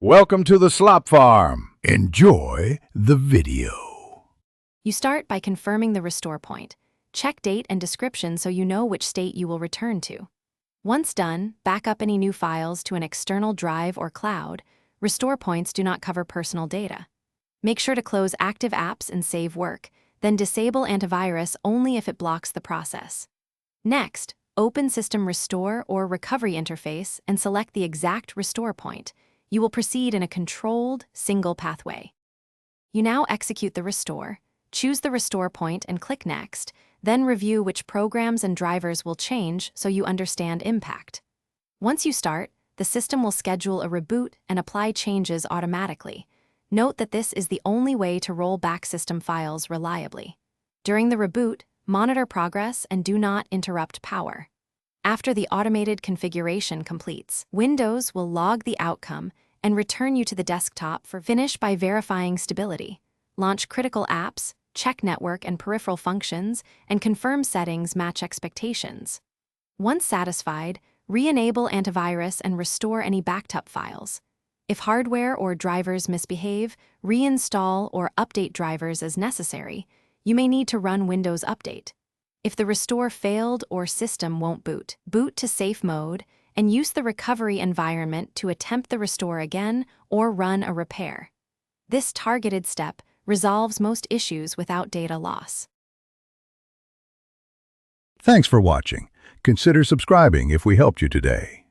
Welcome to the slop farm. Enjoy the video. You start by confirming the restore point. Check date and description so you know which state you will return to. Once done, back up any new files to an external drive or cloud. Restore points do not cover personal data. Make sure to close active apps and save work, then disable antivirus only if it blocks the process. Next, open System Restore or Recovery interface and select the exact restore point. You will proceed in a controlled, single pathway. You now execute the restore, choose the restore point and click Next, then review which programs and drivers will change so you understand impact. Once you start, the system will schedule a reboot and apply changes automatically. Note that this is the only way to roll back system files reliably. During the reboot, monitor progress and do not interrupt power. After the automated configuration completes, Windows will log the outcome and return you to the desktop for finish by verifying stability. Launch critical apps, check network and peripheral functions, and confirm settings match expectations. Once satisfied, re-enable antivirus and restore any backed up files. If hardware or drivers misbehave, reinstall or update drivers as necessary. You may need to run Windows Update. If the restore failed or system won't boot, boot to safe mode and use the recovery environment to attempt the restore again or run a repair. This targeted step resolves most issues without data loss. Thanks for watching. Consider subscribing if we helped you today.